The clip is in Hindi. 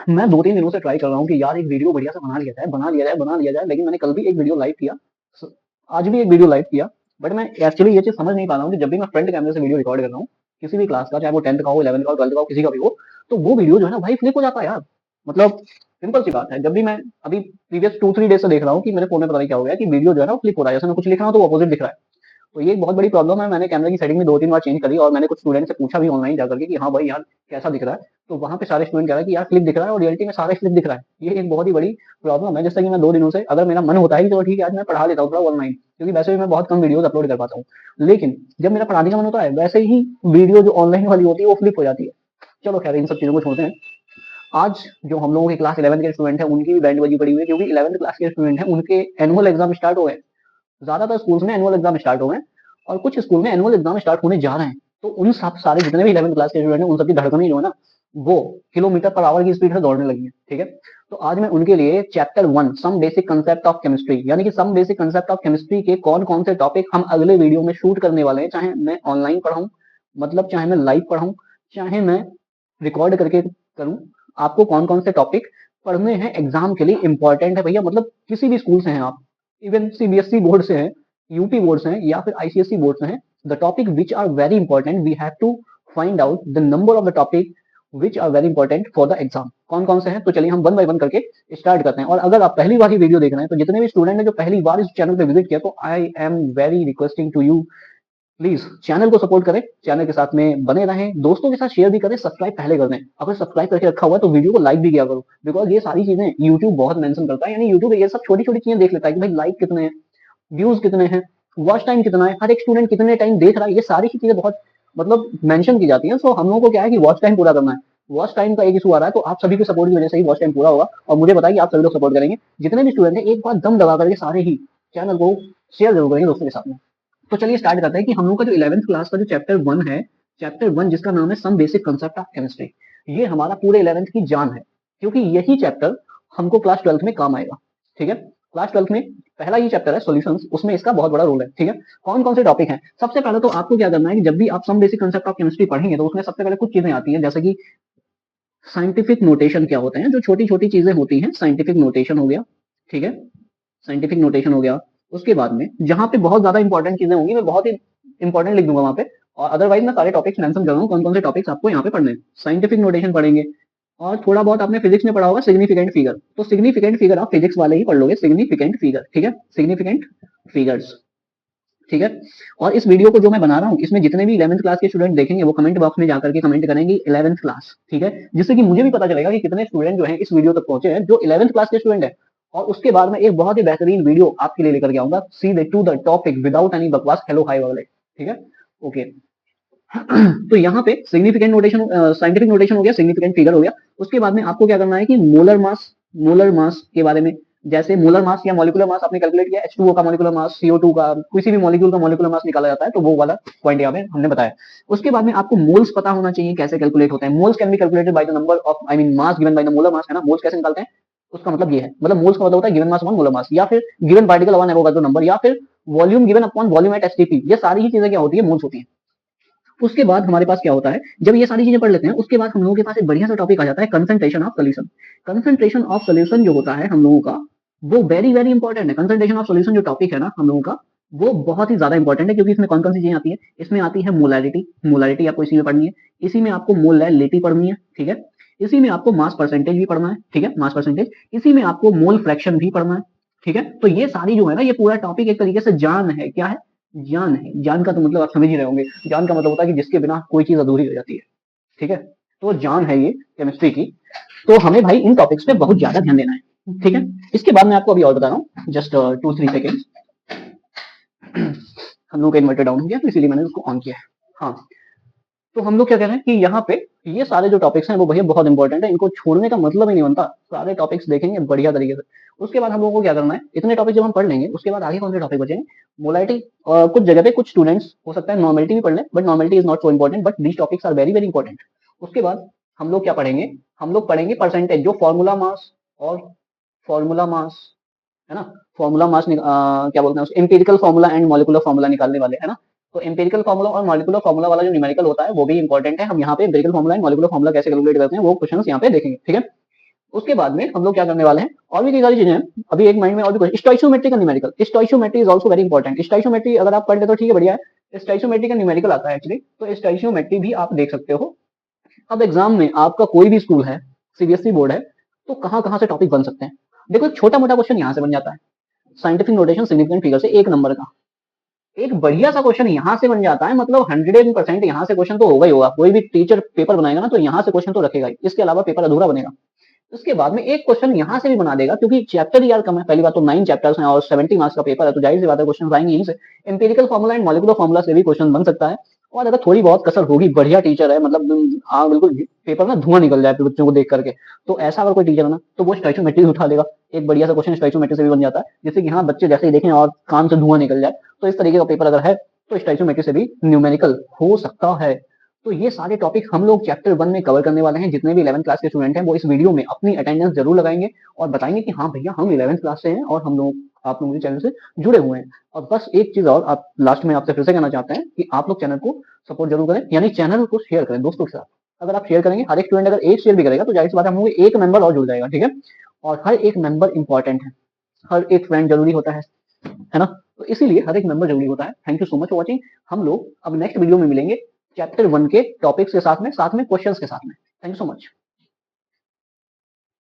मैं 2-3 दिनों से ट्राई कर रहा हूँ कि यार एक वीडियो बढ़िया सा बना लिया जाए, लेकिन मैंने कल भी एक वीडियो लाइव किया, स आज भी एक वीडियो लाइव किया, बट मैं एक्चुअली ये चीज़ समझ नहीं पा रहा हूँ कि जब भी मैं फ्रंट कैमरे से वीडियो रिकॉर्ड कर रहा हूँ, किसी भी क्लास का, चाहे वो 10th का हो, 11th का हो, 12th का हो, किसी का भी हो, तो वो वीडियो जो है ना भाई फ्लिप हो जाता है यार। मतलब सिंपल सी बात है, जब भी मैं अभी प्रीवियस 2-3 डेज़ से देख रहा हूँ कि मेरे फ़ोन में पता नहीं क्या हो गया है कि वीडियो जो है ना वो फ्लिप हो रहा है, जैसे मैं कुछ लिख रहा हूँ तो वो अपोज़िट दिख रहा है। तो ये एक बहुत बड़ी प्रॉब्लम है। मैंने कैमरे की सेटिंग भी 2-3 बार चेंज करी और मैंने कुछ स्टूडेंट से पूछा भी ऑनलाइन जाकर के कि हाँ भाई यार कैसा दिख रहा है? तो वहाँ पे सारे स्टूडेंट कह रहे हैं कि यार फ्लिप दिख रहा है और रियलिटी में सारा फ्लिप दिख रहा है। ये एक बहुत ही बड़ी प्रॉब्लम है, जिससे कि मैं 2 दिनों से, अगर मेरा मन होता है कि चलो ठीक है आज मैं पढ़ा लेता हूँ थोड़ा ऑनलाइन, क्योंकि वैसे भी मैं बहुत कम वीडियोज़ अपलोड कर पाता हूँ। लेकिन जब मेरा पढ़ाने का मन होता है, वैसे ही वीडियो जो ऑनलाइन वाली होती है वो फ्लिप हो जाती है। चलो खैर इन सब चीज़ों को छोड़ते हैं। आज जो हम लोगों की क्लास 11th के स्टूडेंट हैं उनकी भी बैंड बजी पड़ी हुई है, क्योंकि 11th क्लास के स्टूडेंट हैं उनके एनुअल एग्ज़ाम स्टार्ट हो गए। ज़्यादातर स्कूल्स में एनुअल एग्ज़ाम स्टार्ट हो गए हैं और कुछ स्कूल में एनुअल एग्ज़ाम स्टार्ट होने जा रहे हैं। तो उन सब सारे जितने भी 11th क्लास के स्टूडेंट हैं, उन सबकी धड़कनें जो है ना, वो किलोमीटर पर आवर की स्पीड से दौड़ने लगी हैं, ठीक है? तो आज मैं उनके लिए chapter 1 some basic concept of chemistry, यानी कि some basic concept of chemistry के कौन-कौन से टॉपिक हम अगले वीडियो में शूट करने वाले हैं, चाहे मैं ऑनलाइन पढ़ाऊँ, मतलब चाहे मैं लाइव पढ़ाऊँ, चाहे मैं रिकॉर्ड करके करूँ, आपको कौन-कौन से टॉपिक पढ़ने हैं एग्ज़ाम के लिए इम्पोर्टेंट है भैया, मतलब किसी भी स्कूल से हैं आप, इवन सीबीएसई बोर्ड से हैं, यूपी बोर्ड से हैं या फिर आईसीएसई बोर्ड से हैं, the topic which are very important we have to find out the number of the topic which are very important for the exam. कौन कौन से हैं, तो चलिए हम वन बाय वन करके स्टार्ट करते हैं। और अगर आप पहली बार ही वीडियो देख रहे हैं, तो जितने भी स्टूडेंट हैं जो पहली बार इस चैनल पे विजिट किया, तो I am very requesting to you, please channel को सपोर्ट करें, चैनल के साथ में बने रहें, दोस्तों के साथ शेयर भी करें, सब्सक्राइब पहले कर दें। अगर सब्सक्राइब करके रखा हुआ है तो वीडियो को लाइक भी किया करो, बिकॉज ये सारी चीजें यूट्यूब बहुत मेंशन करता है, यानी यूट्यूब ये सब छोटी छोटी चीजें देख लेता है कि भाई लाइक कितने हैं, व्यूज कितने हैं, वॉच टाइम कितना है, हर एक स्टूडेंट कितने टाइम देख रहा है, ये सारी चीजें बहुत मतलब मेंशन की जाती हैं। सो हम लोगों को क्या है कि वॉच टाइम पूरा करना है। वॉच टाइम का एक इशू आ रहा है, तो आप सभी के सपोर्ट की वजह से ही वॉच टाइम पूरा होगा। और मुझे बताइए आप सभी लोग सपोर्ट करेंगे, जितने भी स्टूडेंट हैं एक बार दम दबा करके सारे ही चैनल को शेयर जरूर करेंगे दोस्तों के साथ में। तो चलिए स्टार्ट करते हैं कि हम लोग का जो 11th क्लास का जो चैप्टर 1 है, चैप्टर 1 जिसका नाम है some basic concept of chemistry, ये हमारा पूरे 11th की जान है, क्योंकि यही चैप्टर हमको क्लास 12th में काम आएगा, ठीक है? क्लास 12th में पहला ही चैप्टर है सॉल्यूशंस, उसमें इसका बहुत बड़ा रोल है, ठीक है? कौन कौन से टॉपिक हैं? सबसे पहले तो आपको क्या करना है कि जब भी आप some basic concept of chemistry पढ़ेंगे, तो उसमें सबसे पहले कुछ चीजें आती हैं, जैसे कि साइंटिफिक नोटेशन क्या होते हैं, जो छोटी छोटी चीजें होती हैं, साइंटिफिक नोटेशन हो गया, ठीक है? साइंटिफिक नोटेशन हो गया। उसके बाद में जहाँ पे बहुत ज्यादा इंपॉर्टेंट चीजें होंगी, मैं बहुत ही इंपॉर्टेंट लिख दूंगा वहां पे, और अदरवाइज मैं सारे टॉपिक्स मेंशन कर रहा हूँ कौन कौन से टॉपिक्स आपको यहाँ पे पढ़ने हैं। साइंटिफिक नोटेशन पढ़ेंगे, और थोड़ा बहुत आपने फिजिक्स में पढ़ा होगा सिग्निफिकेंट फिगर, तो सिग्निफिकेंट फिगर आप फिजिक्स वाले ही पढ़ लोगे, सिग्निफिकेंट फिगर, ठीक है? सिग्निफिकेंट फिगर्स, ठीक है? और इस वीडियो को जो मैं बना रहा हूँ, इसमें जितने भी 11th क्लास के स्टूडेंट देखेंगे वो कमेंट बॉक्स में जाकर के कमेंट करेंगे 11th क्लास, ठीक है? जिससे कि मुझे भी पता चलेगा कि कितने स्टूडेंट जो हैं इस वीडियो तक पहुंचे हैं जो 11th क्लास के स्टूडेंट है। और उसके बाद में एक बहुत ही बेहतरीन वीडियो आपके लिए लेकर के आऊंगा, सीधे to the topic without any बकवास, हेलो हाय वाले, ठीक है? ओके। तो यहाँ पे सिग्निफिकेंट नोटेशन, साइंटिफिक नोटेशन हो गया, सिग्निफिकेंट फिगर हो गया। उसके बाद में आपको क्या करना है कि मोलर मास के बारे में, जैसे मोलर मास या मॉलिक्यूलर मास आपने कैलकुलेट किया, H2O का मॉलिक्यूलर मास, CO2 का, किसी भी मॉलिक्यूल का मॉलिक्यूलर मास निकाला जाता है, तो वो वाला पॉइंट यहाँ पे हमने बताया। उसके बाद में आपको मोल्स पता होना चाहिए कैसे कैलकुलेट होते हैं। Moles can be calculated by the number of, I mean mass given by the molar mass, है ना? मोल्स कैसे निकालते हैं, उसका मतलब ये है, मतलब मोल्स का मतलब होता है given mass upon molar mass, या फिर given particle upon Avogadro number, या फिर volume given upon volume at STP. ये सारी ही चीजें क्या होती है, मोल्स होती है। उसके बाद हमारे पास क्या होता है, जब ये सारी चीजें पढ़ लेते हैं, उसके बाद हम लोगों के पास एक बढ़िया सा टॉपिक आ जाता है, concentration of solution. Concentration of solution जो होता है हम लोगों का, वो वेरी वेरी इंपॉर्टेंट है। कंसंट्रेशन ऑफ सोल्यूशन जो टॉपिक है ना हम लोगों का, वो बहुत ही ज्यादा इंपॉर्टेंट है, क्योंकि इसमें कौन कौन सी चीजें आती है, इसमें आती है मोलैरिटी, मोलैरिटी आपको इसी में पढ़नी है, इसी में आपको मोलैलिटी पढ़नी है, ठीक है? इसी में आपको मास परसेंटेज भी पढ़ना है, ठीक है? मास परसेंटेज, इसी में आपको मोल फ्रैक्शन भी पढ़ना है, ठीक है? तो ये सारी जो है ना, ये पूरा टॉपिक एक तरीके से जान है, क्या है, ज्ञान है। ज्ञान का तो मतलब आप समझ ही रहे होंगे, ज्ञान का मतलब होता है कि जिसके बिना कोई चीज अधूरी हो जाती है, ठीक है? तो जान है ये केमिस्ट्री की। तो हमें भाई इन टॉपिक्स पे बहुत ज्यादा ध्यान देना है, ठीक है? इसके बाद मैं आपको अभी और बता रहा हूँ, जस्ट 2-3 सेकेंड। हम लोग का इन्वर्टर डाउन हो गया, तो इसीलिए मैंने उसको ऑन किया है। हाँ, तो हम लोग क्या कह रहे हैं कि यहाँ पे ये सारे जो टॉपिक्स हैं वो भैया बहुत इंपॉर्टेंट है, इनको छोड़ने का मतलब ही नहीं बनता, सारे टॉपिक्स देखेंगे बढ़िया तरीके से। उसके बाद हम लोगों को क्या करना है, इतने टॉपिक जब हम पढ़ लेंगे, उसके बाद आगे कौन से टॉपिक बचेंगे, मोलाइटी। कुछ जगह पे कुछ स्टूडेंट्स हो सकता है नॉर्मेलिटी भी पढ़ लें, but normality is not so important, but these topics are very very important. उसके बाद हम लोग क्या पढ़ेंगे, हम लोग पढ़ेंगे परसेंटेज, जो फॉर्मूला मास और फॉर्मूला मास, है ना? फॉर्मूला मास क्या बोलते हैं उसको, empirical formula and molecular formula निकालने वाले, है ना? तो एम्पिरिकल फॉर्मूला और मॉलिक्यूलर फॉर्मूला वाला जो न्यूमेरिकल होता है वो भी इंपॉर्टेंट है। हम यहाँ पे empirical formula and molecular formula कैसे कैलकुलेट करते हैं वो क्वेश्चंस यहाँ पे देखेंगे, ठीक है? उसके बाद में हम लोग क्या करने वाले हैं, और भी कई सारी चीजें हैं, अभी एक माइंड में और भी कुछ, स्टोइकोमेट्री का numerical, stoichiometry is also very important. Stoichiometry अगर आप पढ़ ले तो ठीक है, बढ़िया है। स्टोइकोमेट्री का न्यूमेरिकल आता है एक्चुअली, तो स्टोइकोमेट्री भी आप देख सकते हो। अब एग्जाम में आपका कोई भी स्कूल है, सीबीएसई बोर्ड है, तो कहाँ कहाँ से टॉपिक बन सकते हैं। देखो छोटा मोटा क्वेश्चन यहाँ से बन जाता है, साइंटिफिक नोटेशन सिग्निफिकेंट फिगर से 1 नंबर का एक बढ़िया सा क्वेश्चन यहाँ से बन जाता है, मतलब 100% यहाँ से क्वेश्चन तो होगा ही होगा। कोई भी टीचर पेपर बनाएगा ना तो यहाँ से क्वेश्चन तो रखेगा ही, इसके अलावा पेपर अधूरा बनेगा। उसके बाद में एक क्वेश्चन यहाँ से भी बना देगा, क्योंकि चैप्टर यार कम है, पहली बात तो 9 चैप्टर्स हैं और 70 मार्क्स का पेपर है, तो जाहिर सी बात है क्वेश्चन आएंगे यहीं से। Empirical formula and molecular formula से भी क्वेश्चन बन सकता है। और अगर थोड़ी बहुत कसर होगी, बढ़िया टीचर है, मतलब बिल्कुल पेपर ना धुआं निकल जाए बच्चों को देख करके, तो ऐसा अगर कोई टीचर है ना, तो वो स्टोइकोमेट्री उठा देगा। एक बढ़िया सा क्वेश्चन स्टोइकोमेट्री से भी बन जाता है, जिससे कि हाँ बच्चे जैसे ही देखें और कान से धुआं निकल जाए। तो इस तरीके का पेपर अगर है तो स्टोइकोमेट्री से भी न्यूमेरिकल हो सकता है। तो ये सारे टॉपिक हम लोग चैप्टर 1 में कवर करने वाले हैं। जितने भी 11th क्लास के स्टूडेंट हैं वो इस वीडियो में अपनी अटेंडेंस जरूर लगाएंगे और बताएंगे कि हाँ भैया हम 11th क्लास से हैं और हम लोग आप लोगों के चैनल से जुड़े हुए हैं। और बस एक चीज और आप लास्ट में आपसे फिर से कहना चाहते हैं कि आप लोग चैनल को सपोर्ट जरूर करें, यानी चैनल को शेयर करें दोस्तों के साथ। अगर आप शेयर करेंगे, हर एक स्टूडेंट अगर एक शेयर भी करेगा तो जाहिर सी बात है हम लोग एक मेंबर और जुड़ जाएगा, ठीक है। और हर एक मेंबर इंपॉर्टेंट है, हर एक फ्रेंड जरूरी होता है ना। तो इसीलिए हर एक मेंबर जरूरी होता है। Thank you so much for watching. हम लोग अब नेक्स्ट वीडियो में मिलेंगे चैप्टर 1 के टॉपिक्स के साथ में क्वेश्चंस के साथ में। Thank you so much.